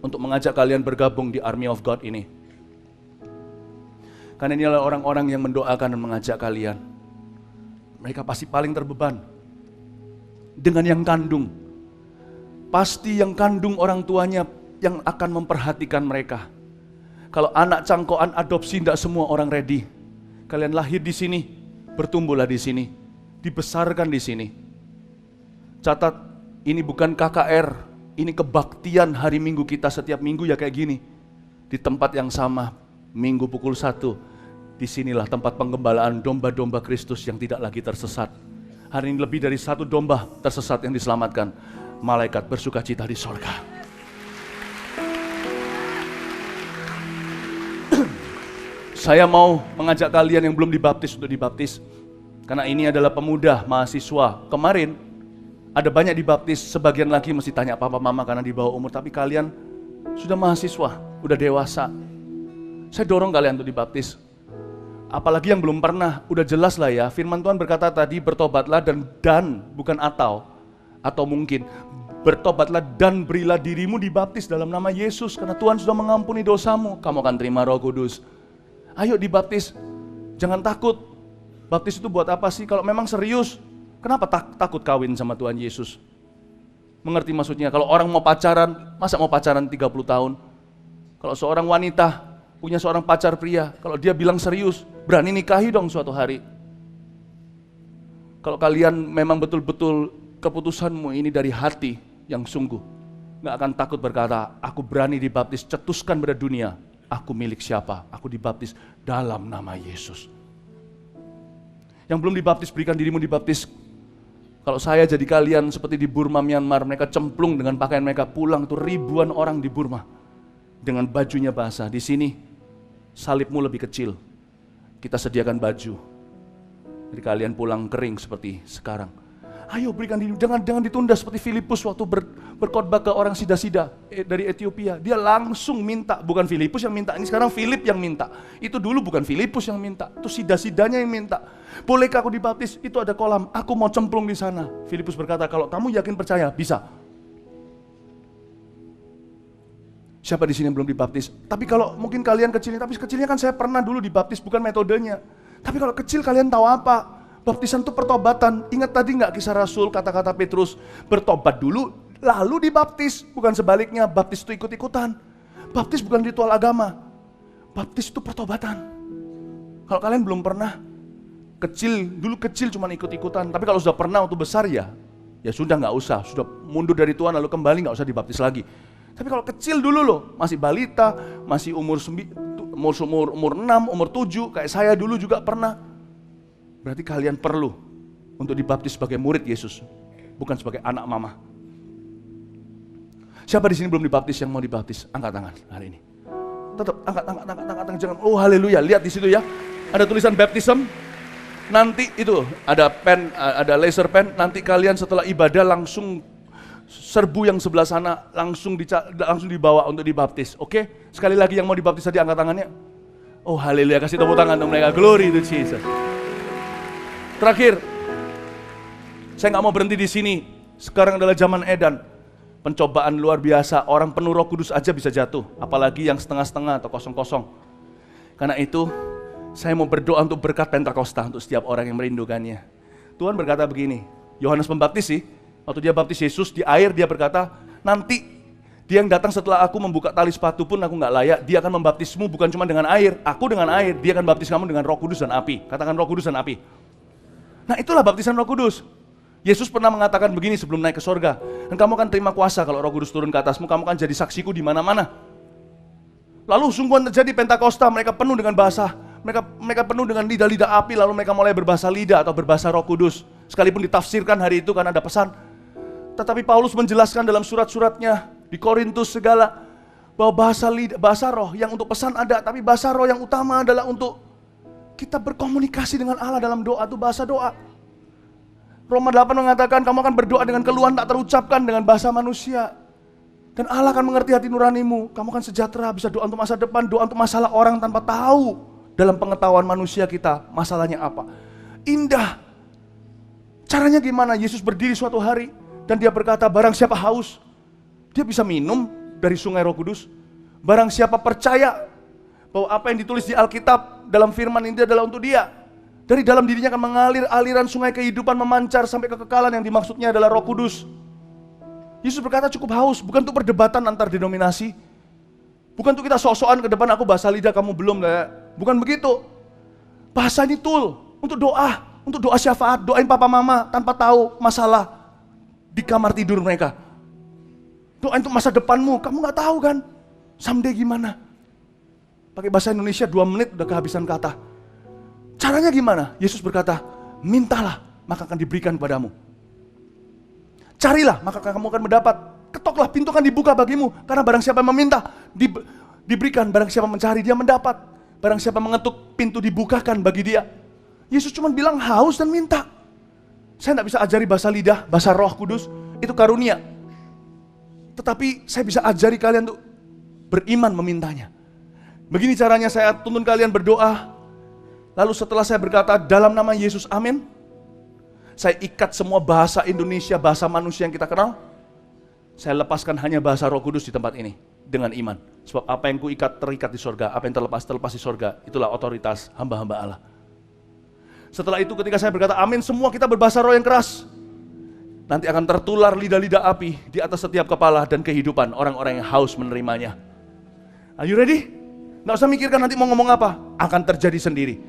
untuk mengajak kalian bergabung di Army of God ini. Karena ini adalah orang-orang yang mendoakan dan mengajak kalian. Mereka pasti paling terbeban dengan yang kandung. Pasti yang kandung orang tuanya yang akan memperhatikan mereka. Kalau anak cangkokan adopsi, tidak semua orang ready. Kalian lahir di sini, bertumbuhlah di sini, dibesarkan di sini. Catat, ini bukan KKR, ini kebaktian hari Minggu kita setiap minggu ya kayak gini. Di tempat yang sama, Minggu pukul 1, Disinilah tempat penggembalaan domba-domba Kristus yang tidak lagi tersesat. Hari ini lebih dari 1 domba tersesat yang diselamatkan. Malaikat bersukacita di sorga. Saya mau mengajak kalian yang belum dibaptis untuk dibaptis. Karena ini adalah pemuda, mahasiswa. Kemarin ada banyak dibaptis, sebagian lagi masih tanya papa mama karena di bawah umur. Tapi kalian sudah mahasiswa, udah dewasa. Saya dorong kalian untuk dibaptis. Apalagi yang belum pernah, udah jelas lah ya. Firman Tuhan berkata tadi, bertobatlah dan bukan atau mungkin. Bertobatlah dan berilah dirimu dibaptis dalam nama Yesus. Karena Tuhan sudah mengampuni dosamu, kamu akan terima Roh Kudus. Ayo dibaptis, jangan takut. Baptis itu buat apa sih? Kalau memang serius, kenapa takut kawin sama Tuhan Yesus? Mengerti maksudnya? Kalau orang mau pacaran, masa mau pacaran 30 tahun? Kalau seorang wanita punya seorang pacar pria, kalau dia bilang serius, berani nikahi dong suatu hari. Kalau kalian memang betul-betul keputusanmu ini dari hati yang sungguh, gak akan takut berkata, aku berani dibaptis, cetuskan pada dunia, aku milik siapa? Aku dibaptis dalam nama Yesus. Yang belum dibaptis, berikan dirimu dibaptis. Kalau saya jadi kalian seperti di Burma, Myanmar, mereka cemplung dengan pakaian mereka pulang, itu ribuan orang di Burma dengan bajunya basah. Di sini salibmu lebih kecil, kita sediakan baju. Jadi kalian pulang kering seperti sekarang. Ayo berikan diri, jangan ditunda seperti Filipus waktu berkhotbah ke orang sida-sida dari Ethiopia. Dia langsung minta, bukan Filipus yang minta, ini sekarang Filip yang minta. Itu dulu bukan Filipus yang minta, itu sida-sidanya yang minta. Bolehkah aku dibaptis? Itu ada kolam, aku mau cemplung di sana. Filipus berkata, kalau kamu yakin percaya, bisa. Siapa di sini yang belum dibaptis? Tapi kalau mungkin kalian kecilnya, tapi kecilnya kan saya pernah dulu dibaptis, bukan metodenya. Tapi kalau kecil kalian tahu apa? Baptisan itu pertobatan. Ingat tadi nggak Kisah Rasul, kata-kata Petrus, bertobat dulu, lalu dibaptis. Bukan sebaliknya, baptis itu ikut-ikutan. Baptis bukan ritual agama. Baptis itu pertobatan. Kalau kalian belum pernah, dulu kecil cuma ikut-ikutan. Tapi kalau sudah pernah waktu besar ya sudah nggak usah. Sudah mundur dari Tuhan lalu kembali nggak usah dibaptis lagi. Tapi kalau kecil dulu loh, masih balita, masih umur 6, umur 7, kayak saya dulu juga pernah. Berarti kalian perlu untuk dibaptis sebagai murid Yesus, bukan sebagai anak mama. Siapa di sini belum dibaptis yang mau dibaptis? Angkat tangan hari ini. Tetap angkat tangan, jangan. Oh haleluya, lihat di situ ya. Ada tulisan baptism. Nanti itu ada pen, ada laser pen. Nanti kalian setelah ibadah langsung serbu yang sebelah sana, langsung dibawa untuk dibaptis. Oke? Sekali lagi yang mau dibaptis tadi angkat tangannya. Oh haleluya, kasih tepuk tangan untuk mereka. Glory to Jesus. Terakhir, saya nggak mau berhenti di sini. Sekarang adalah zaman edan, pencobaan luar biasa. Orang penuh Roh Kudus aja bisa jatuh, apalagi yang setengah-setengah atau kosong-kosong. Karena itu, saya mau berdoa untuk berkat Pentakosta untuk setiap orang yang merindukannya. Tuhan berkata begini, Yohanes Pembaptis sih, waktu dia baptis Yesus di air, dia berkata, nanti dia yang datang setelah aku membuka tali sepatu pun aku nggak layak. Dia akan membaptismu bukan cuma dengan air, aku dengan air. Dia akan baptis kamu dengan Roh Kudus dan api. Katakan Roh Kudus dan api. Nah itulah baptisan Roh Kudus. Yesus pernah mengatakan begini sebelum naik ke sorga, dan kamu akan terima kuasa kalau Roh Kudus turun ke atasmu, kamu akan jadi saksiku di mana-mana. Lalu sungguhan terjadi Pentakosta, mereka penuh dengan bahasa, mereka penuh dengan lidah-lidah api, lalu mereka mulai berbahasa lidah atau berbahasa Roh Kudus. Sekalipun ditafsirkan hari itu karena ada pesan. Tetapi Paulus menjelaskan dalam surat-suratnya di Korintus segala, bahwa bahasa roh yang untuk pesan ada, tapi bahasa roh yang utama adalah untuk kita berkomunikasi dengan Allah dalam doa, itu bahasa doa. Roma 8 mengatakan kamu akan berdoa dengan keluhan tak terucapkan dengan bahasa manusia. Dan Allah akan mengerti hati nuranimu. Kamu akan sejahtera, bisa doa untuk masa depan, doa untuk masalah orang tanpa tahu. Dalam pengetahuan manusia kita, masalahnya apa. Indah. Caranya gimana? Yesus berdiri suatu hari dan dia berkata, barang siapa haus, dia bisa minum dari sungai Roh Kudus. Barang siapa percaya bahwa apa yang ditulis di Alkitab dalam firman ini adalah untuk dia, dari dalam dirinya akan mengalir aliran sungai kehidupan memancar sampai kekekalan yang dimaksudnya adalah Roh Kudus. Yesus berkata cukup haus, bukan untuk perdebatan antar denominasi, bukan untuk kita sok-sokan ke depan, aku bahasa lidah kamu belum, bukan begitu. Bahasa ini tool untuk doa syafaat, doain papa mama tanpa tahu masalah di kamar tidur mereka. Doain untuk masa depanmu, kamu gak tahu kan someday gimana. Pakai bahasa Indonesia 2 menit udah kehabisan kata. Caranya gimana? Yesus berkata, mintalah, maka akan diberikan padamu. Carilah, maka kamu akan mendapat. Ketoklah, pintu akan dibuka bagimu. Karena barang siapa yang meminta, diberikan. Barang siapa mencari, dia mendapat. Barang siapa mengetuk, pintu dibukakan bagi dia. Yesus cuma bilang haus dan minta. Saya tidak bisa ajari bahasa lidah, bahasa Roh Kudus, itu karunia. Tetapi saya bisa ajari kalian untuk beriman memintanya. Begini caranya saya tuntun kalian berdoa. Lalu setelah saya berkata dalam nama Yesus amin, saya ikat semua bahasa Indonesia, bahasa manusia yang kita kenal. Saya lepaskan hanya bahasa Roh Kudus di tempat ini dengan iman. Sebab apa yang kuikat terikat di sorga, apa yang terlepas di sorga. Itulah otoritas hamba-hamba Allah. Setelah itu ketika saya berkata amin, semua kita berbahasa roh yang keras. Nanti akan tertular lidah-lidah api di atas setiap kepala dan kehidupan orang-orang yang haus menerimanya. Are you ready? Nggak usah mikirkan nanti mau ngomong apa. Akan terjadi sendiri.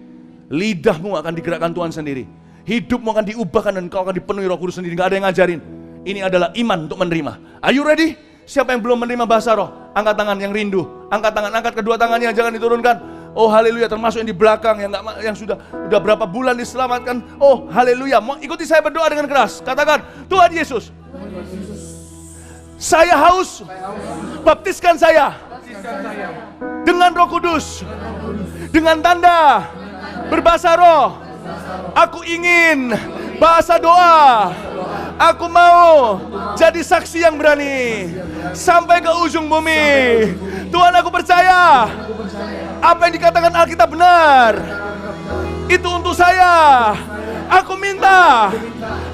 Lidahmu akan digerakkan Tuhan sendiri. Hidupmu akan diubahkan dan kau akan dipenuhi Roh Kudus sendiri. Nggak ada yang ngajarin. Ini adalah iman untuk menerima. Are you ready? Siapa yang belum menerima bahasa roh? Angkat tangan yang rindu. Angkat tangan, angkat kedua tangannya, jangan diturunkan. Oh haleluya, termasuk yang di belakang yang sudah berapa bulan diselamatkan. Oh haleluya, mau ikuti saya berdoa dengan keras. Katakan, Tuhan Yesus, saya haus, baptiskan saya dengan Roh Kudus, dengan tanda berbahasa roh. Aku ingin bahasa doa. Aku mau jadi saksi yang berani sampai ke ujung bumi. Tuhan, aku percaya apa yang dikatakan Alkitab benar. Itu untuk saya. Aku minta,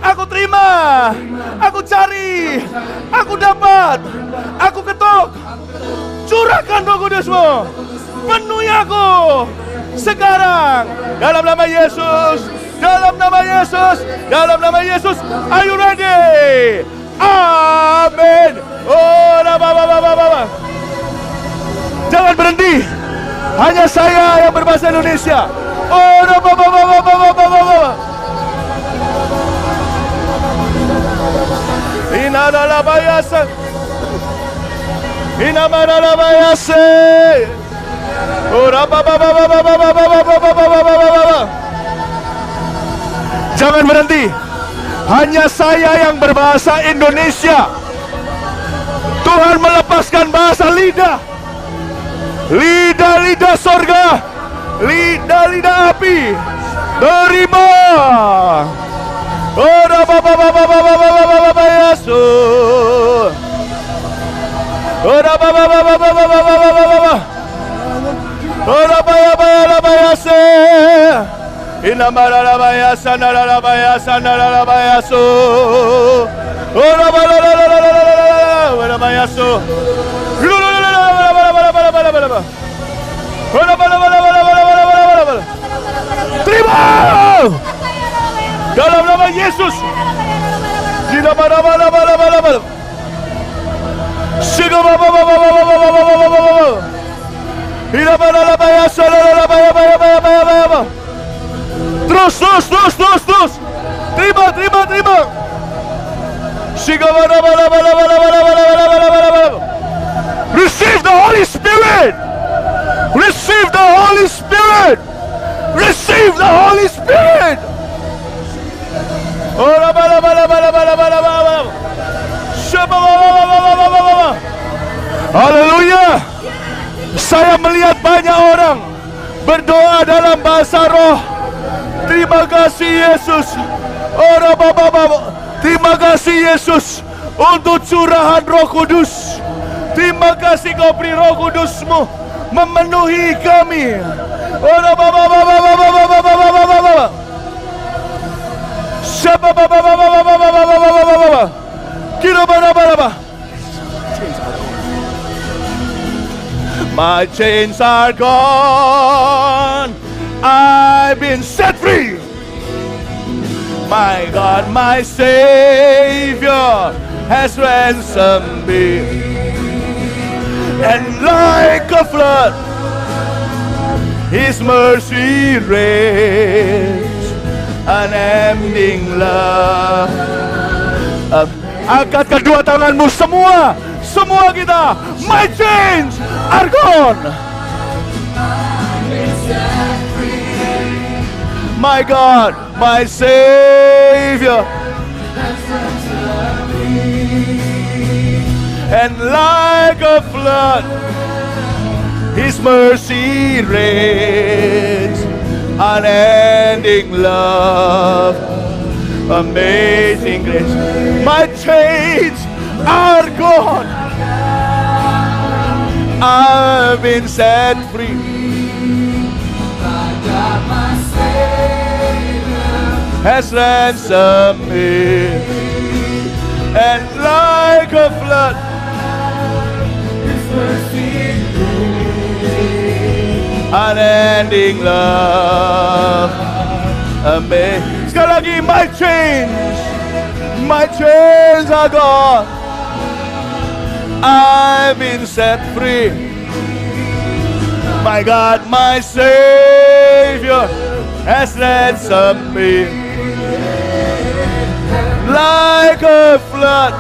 aku terima, aku cari, aku dapat, aku ketuk. Curahkan Roh Kudus-Mu, penuhi aku sekarang dalam nama Yesus. Dalam nama Yesus, dalam nama Yesus. Are you ready? Amin. Oh, jangan berhenti. Hanya saya yang berbahasa Indonesia. Oh, inadalah bayasa. Inamadala bayase. Oh, jangan berhenti. Hanya saya yang berbahasa Indonesia. Tuhan melepaskan bahasa lidah. Lidah-lidah sorga, lidah-lidah api. Terima. Ora baba Yesus. Ora baba Ora baba Yesus. Inamara la bayasa na la bayasa na la bayaso. Ora bala bayaso. Terima dalam nama Yesus. Tidak bala. Sigo baba. Tidak bala bayasa la baya. Terus. Terima. Receive the Holy Spirit. Receive the Holy Spirit. Receive the Holy Spirit. Haleluya. Saya melihat banyak orang berdoa dalam bahasa roh. Terima kasih Yesus. Terima kasih Yesus untuk curahan Roh Kudus. Terima kasih Kau beri Roh Kudus-Mu memenuhi kami. My chains are gone. I've been set free. My God, my Savior has ransomed me. And like a flood, His mercy reigns, unending love. Angkat kedua tanganmu semua kita. My chains are gone. My God, my Savior. And like a flood, His mercy reigns. Unending love, amazing grace. My chains are gone. I've been set free. Has ransomed me. And like a flood, unending love, amazing. Sekali lagi, my chains are gone. I've been set free. My God, my Savior has ransomed me. Like a flood,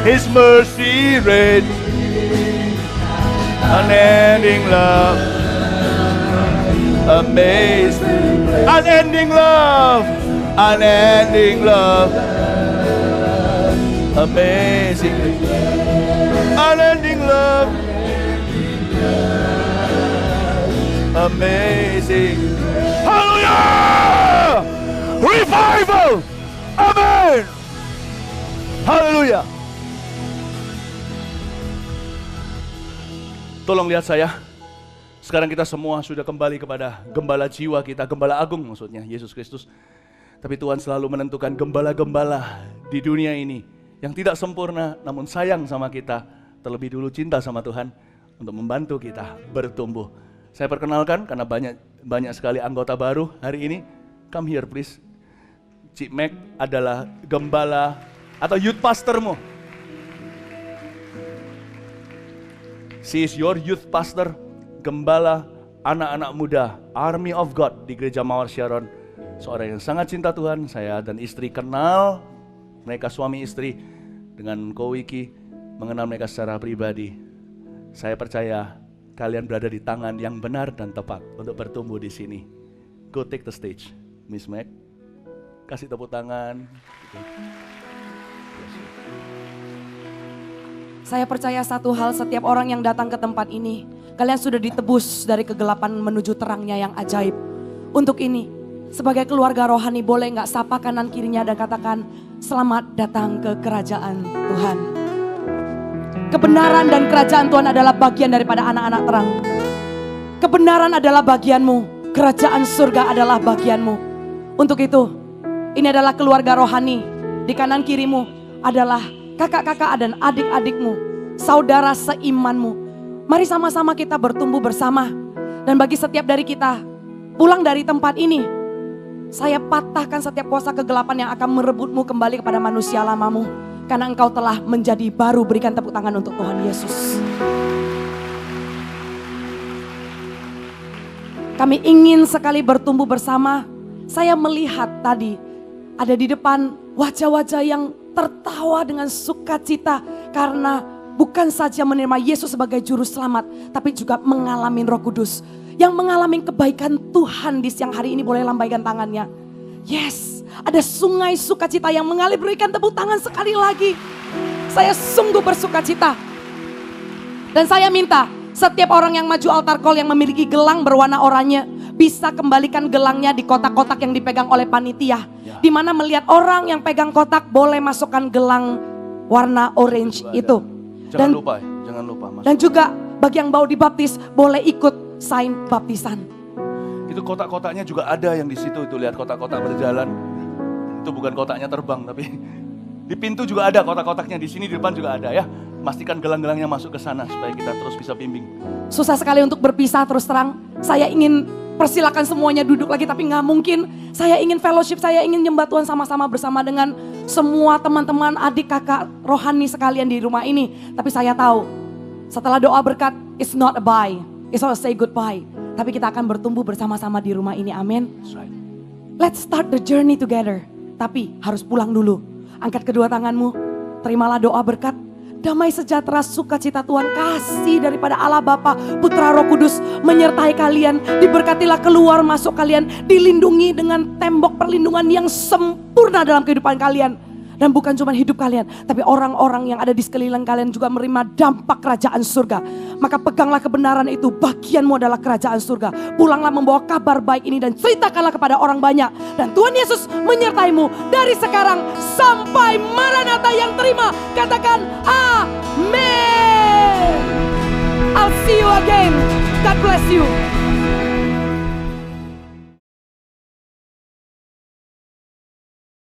His mercy reigns. Unending love, amazing. Unending love, unending love, amazing. Unending love, amazing. Hallelujah! Revival! Amen! Hallelujah! Tolong lihat saya. Sekarang kita semua sudah kembali kepada gembala jiwa kita, gembala agung maksudnya, Yesus Kristus. Tapi Tuhan selalu menentukan gembala-gembala di dunia ini yang tidak sempurna, namun sayang sama kita, terlebih dulu cinta sama Tuhan untuk membantu kita bertumbuh. Saya perkenalkan karena banyak sekali anggota baru hari ini. Come here please. Cik Mac adalah gembala atau youth pastormu. She is your youth pastor, gembala anak-anak muda, Army of God di Gereja Mawar Sharon. Seorang yang sangat cinta Tuhan. Saya dan istri kenal, mereka suami istri, dengan Ko Wiki, mengenal mereka secara pribadi. Saya percaya kalian berada di tangan yang benar dan tepat untuk bertumbuh di sini. Go take the stage, Miss Mac. Kasih tepuk tangan. Saya percaya satu hal, setiap orang yang datang ke tempat ini, kalian sudah ditebus dari kegelapan menuju terangnya yang ajaib. Untuk ini, sebagai keluarga rohani, boleh nggak sapa kanan kirinya dan katakan, selamat datang ke kerajaan Tuhan. Kebenaran dan kerajaan Tuhan adalah bagian daripada anak-anak terang. Kebenaran adalah bagianmu, kerajaan surga adalah bagianmu. Untuk itu, ini adalah keluarga rohani. Di kanan kirimu adalah kakak-kakak dan adik-adikmu, saudara seimanmu. Mari sama-sama kita bertumbuh bersama. Dan bagi setiap dari kita, pulang dari tempat ini, saya patahkan setiap kuasa kegelapan yang akan merebutmu kembali kepada manusia lamamu. Karena engkau telah menjadi baru. Berikan tepuk tangan untuk Tuhan Yesus. Kami ingin sekali bertumbuh bersama. Saya melihat tadi, ada di depan wajah-wajah yang tertawa dengan sukacita karena bukan saja menerima Yesus sebagai juru selamat, tapi juga mengalami Roh Kudus. Yang mengalami kebaikan Tuhan di siang hari ini boleh lambaikan tangannya. Yes, ada sungai sukacita yang mengalir. Berikan tepuk tangan sekali lagi. Saya sungguh bersukacita. Dan saya minta setiap orang yang maju altar call yang memiliki gelang berwarna oranye, bisa kembalikan gelangnya di kotak-kotak yang dipegang oleh panitia. Di mana melihat orang yang pegang kotak boleh masukkan gelang warna orange itu. Jangan lupa Mas. Dan juga bagi yang mau dibaptis boleh ikut sign baptisan. Itu kotak-kotaknya juga ada yang di situ, itu lihat kotak-kotak berjalan. Itu bukan kotaknya terbang, tapi di pintu juga ada kotak-kotaknya, di sini di depan juga ada ya. Pastikan gelang-gelangnya masuk ke sana supaya kita terus bisa bimbing. Susah sekali untuk berpisah, terus terang. Saya ingin persilakan semuanya duduk lagi, tapi nggak mungkin. Saya ingin fellowship, saya ingin nyembah Tuhan sama-sama bersama dengan semua teman-teman, adik, kakak, rohani sekalian di rumah ini. Tapi saya tahu, setelah doa berkat, it's not a bye, it's not a say goodbye. Tapi kita akan bertumbuh bersama-sama di rumah ini, amin. Let's start the journey together. Tapi harus pulang dulu. Angkat kedua tanganmu, terimalah doa berkat. Damai sejahtera sukacita Tuhan, kasih daripada Allah Bapa, Putra Roh Kudus menyertai kalian. Diberkatilah keluar masuk kalian, dilindungi dengan tembok perlindungan yang sempurna dalam kehidupan kalian. Dan bukan cuma hidup kalian, tapi orang-orang yang ada di sekeliling kalian juga menerima dampak kerajaan surga. Maka peganglah kebenaran itu, bagianmu adalah kerajaan surga. Pulanglah membawa kabar baik ini dan ceritakanlah kepada orang banyak. Dan Tuhan Yesus menyertaimu dari sekarang sampai Maranatha yang terima. Katakan amin. I'll see you again. God bless you.